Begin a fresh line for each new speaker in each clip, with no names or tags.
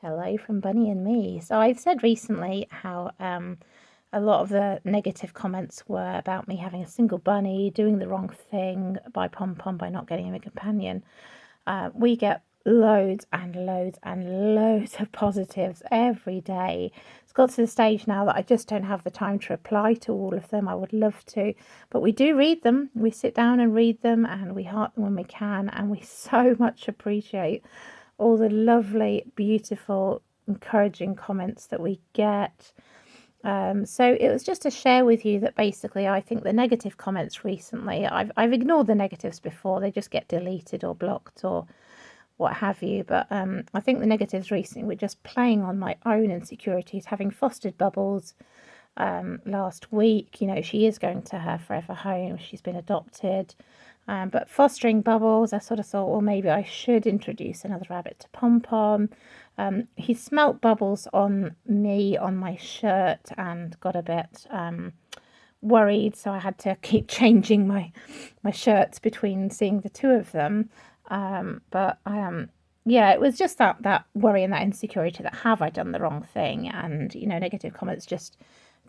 Hello from Bunny and me. So I've said recently how a lot of the negative comments were about me having a single bunny, doing the wrong thing by Pom Pom by not getting him a companion. We get loads and loads and loads of positives every day. It's got to the stage now that I just don't have the time to reply to all of them. I would love to, but we do read them. We sit down and read them, and we heart them when we can, and we so much appreciate all the lovely, beautiful, encouraging comments that we get. So it was just to share with you that basically I think the negative comments recently, I've ignored the negatives before, they just get deleted or blocked or what have you. But I think the negatives recently were just playing on my own insecurities, having fostered Bubbles last week. You know, she is going to her forever home. She's been adopted. But fostering Bubbles, I sort of thought, well, maybe I should introduce another rabbit to Pom Pom. He smelt Bubbles on me, on my shirt, and got a bit worried. So I had to keep changing my shirts between seeing the two of them. Yeah, it was just that worry and that insecurity that have I done the wrong thing? And, you know, negative comments just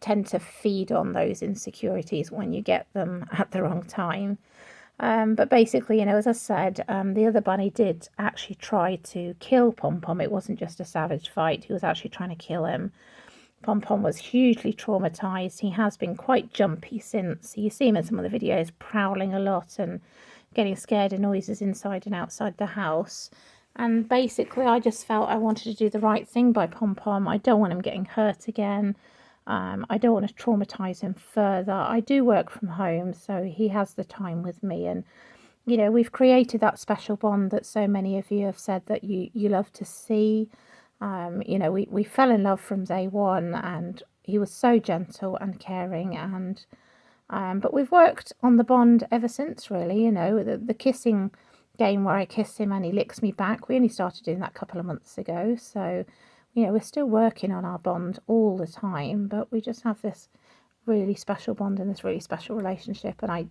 tend to feed on those insecurities when you get them at the wrong time. But basically, you know, as I said, the other bunny did actually try to kill Pom Pom. It wasn't just a savage fight. He was actually trying to kill him. Pom Pom was hugely traumatized. He has been quite jumpy since. You see him in some of the videos prowling a lot and getting scared of noises inside and outside the house. And basically, I just felt I wanted to do the right thing by Pom Pom. I don't want him getting hurt again. I don't want to traumatize him further. I do work from home, so he has the time with me. And, you know, we've created that special bond that so many of you have said that you love to see. You know, we fell in love from day one, and he was so gentle and caring. And but we've worked on the bond ever since, really. You know, the kissing game where I kiss him and he licks me back, we only started doing that a couple of months ago. So, you know, we're still working on our bond all the time, but we just have this really special bond and this really special relationship. And I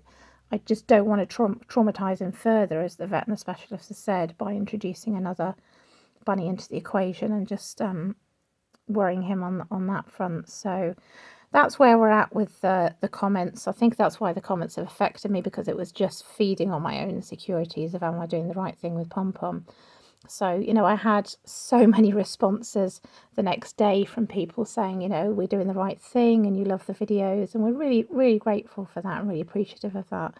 just don't want to traumatize him further, as the vet and the specialist has said, by introducing another bunny into the equation and just worrying him on that front. So that's where we're at with the comments. I think that's why the comments have affected me, because it was just feeding on my own insecurities of, am I doing the right thing with Pom Pom? So, you know, I had so many responses the next day from people saying, you know, we're doing the right thing and you love the videos. And we're really, really grateful for that and really appreciative of that.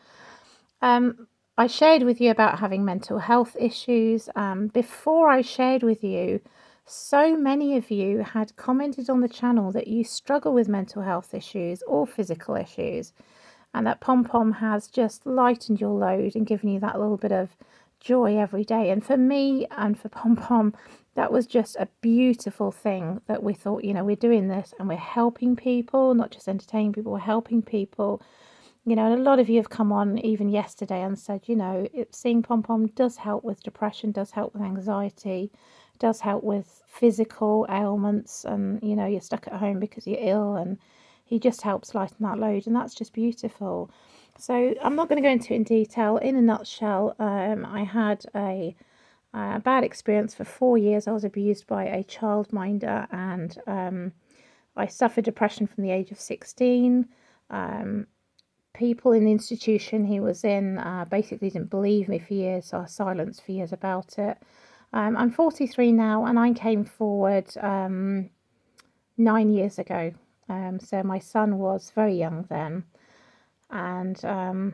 I shared with you about having mental health issues. Before I shared with you, so many of you had commented on the channel that you struggle with mental health issues or physical issues, and that Pom Pom has just lightened your load and given you that little bit of joy every day. And for me and for Pom Pom, that was just a beautiful thing that we thought, you know, we're doing this and we're helping people, not just entertaining people, we're helping people. You know, and a lot of you have come on even yesterday and said, you know, seeing Pom Pom does help with depression, does help with anxiety, does help with physical ailments, and, you know, you're stuck at home because you're ill, and he just helps lighten that load, and that's just beautiful. So I'm not going to go into it in detail. In a nutshell, I had a bad experience for 4 years. I was abused by a childminder, and I suffered depression from the age of 16. People in the institution he was in basically didn't believe me for years, so I was silenced for years about it. I'm 43 now, and I came forward 9 years ago. So my son was very young then, and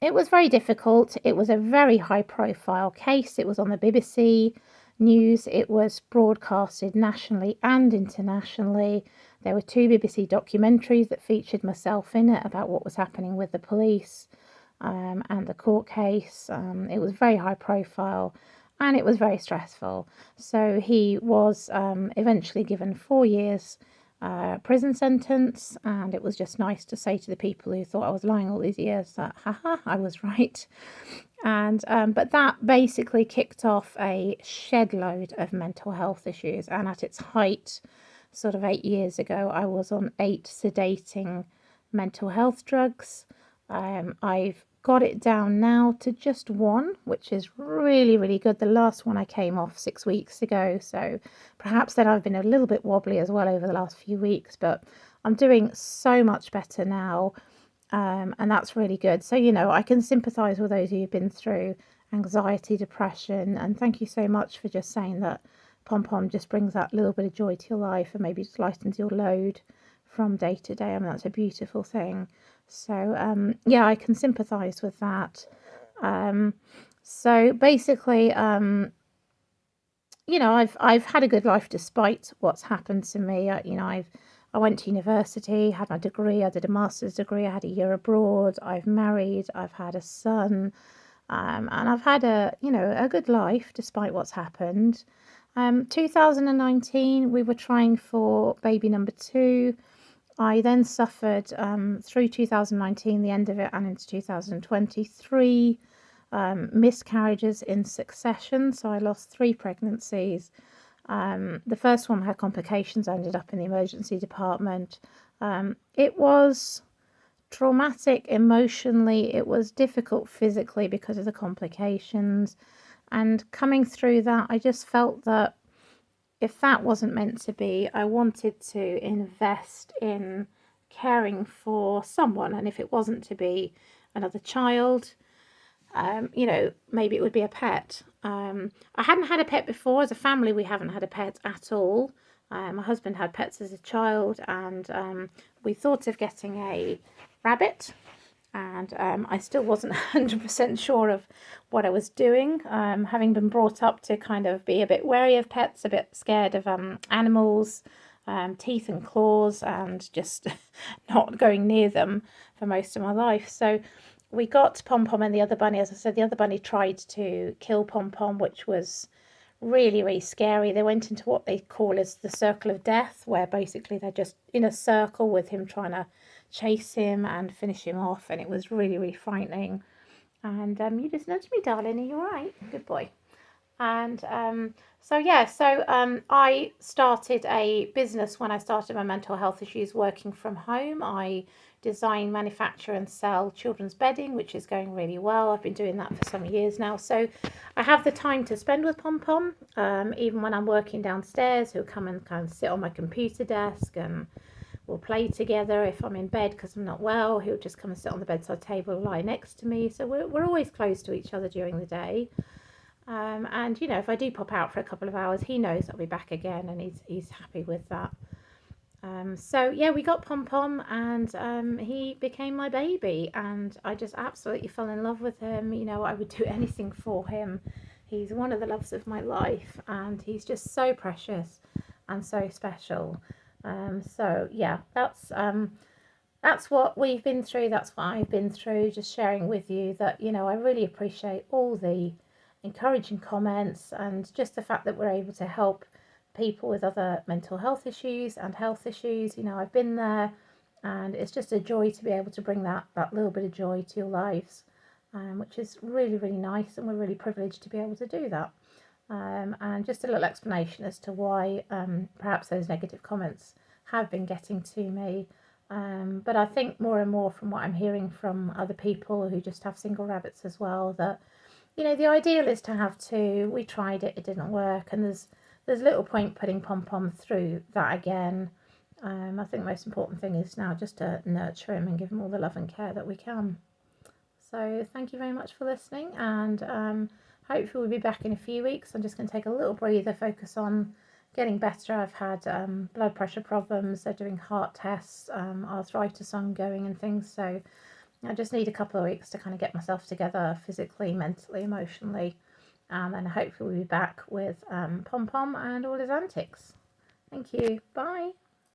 it was very difficult. It was a very high profile case. It was on the BBC News. It was broadcasted nationally and internationally. There were 2 BBC documentaries that featured myself in it about what was happening with the police and the court case. It was very high profile and it was very stressful. So he was eventually given 4 years prison sentence, and it was just nice to say to the people who thought I was lying all these years that, haha, I was right. And but that basically kicked off a shed load of mental health issues, and at its height, sort of 8 years ago, I was on 8 sedating mental health drugs. I've got it down now to just 1, which is really, really good. The last one I came off 6 weeks ago, so perhaps then I've been a little bit wobbly as well over the last few weeks, but I'm doing so much better now, and that's really good. So, I can sympathise with those who've been through anxiety, depression, and thank you so much for just saying that Pom Pom just brings that little bit of joy to your life and maybe just lightens your load from day to day. I mean, that's a beautiful thing. So, yeah, I can sympathise with that. So basically, I've had a good life despite what's happened to me. I went to university, had my degree, I did a master's degree, I had a year abroad, I've married, I've had a son, and I've had a good life despite what's happened. 2019, we were trying for baby number 2. I then suffered through 2019, the end of it, and into 2023, miscarriages in succession. So I lost 3 pregnancies. The first one had complications. I ended up in the emergency department. It was traumatic emotionally. It was difficult physically because of the complications. And coming through that, I just felt that if that wasn't meant to be, I wanted to invest in caring for someone. And if it wasn't to be another child, maybe it would be a pet. I hadn't had a pet before. As a family, we haven't had a pet at all. My husband had pets as a child, and we thought of getting a rabbit. And I still wasn't 100% sure of what I was doing, having been brought up to kind of be a bit wary of pets, a bit scared of animals, teeth and claws, and just not going near them for most of my life. So we got Pom Pom and the other bunny. As I said, the other bunny tried to kill Pom Pom, which was really, really scary. They went into what they call as the circle of death, where basically they're just in a circle with him trying to chase him and finish him off, and it was really, really frightening. And you just nudged me, darling. Are you all right? Good boy. And I started a business when I started my mental health issues working from home. I design, manufacture and sell children's bedding, which is going really well. I've been doing that for some years now. So I have the time to spend with Pom Pom, even when I'm working downstairs. He'll come and kind of sit on my computer desk and we'll play together. If I'm in bed because I'm not well, he'll just come and sit on the bedside table, lie next to me. So we're always close to each other during the day. And if I do pop out for a couple of hours, he knows I'll be back again, and he's happy with that. We got Pom Pom, and he became my baby, and I just absolutely fell in love with him. I would do anything for him. He's one of the loves of my life, and he's just so precious and so special. That's what we've been through. That's what I've been through. Just sharing with you that I really appreciate all the encouraging comments and just the fact that we're able to help people with other mental health issues and health issues. I've been there, and it's just a joy to be able to bring that little bit of joy to your lives, which is really, really nice, and we're really privileged to be able to do that. And just a little explanation as to why perhaps those negative comments have been getting to me. But I think more and more from what I'm hearing from other people who just have single rabbits as well, that the ideal is to have 2. We tried it, it didn't work, and there's little point putting Pom Pom through that again. I think the most important thing is now just to nurture him and give him all the love and care that we can. So thank you very much for listening, and hopefully we'll be back in a few weeks. I'm just going to take a little breather, focus on getting better. I've had blood pressure problems, they're doing heart tests, arthritis ongoing and things, so I just need a couple of weeks to kind of get myself together physically, mentally, emotionally, and then hopefully we'll be back with Pom Pom and all his antics. Thank you. Bye.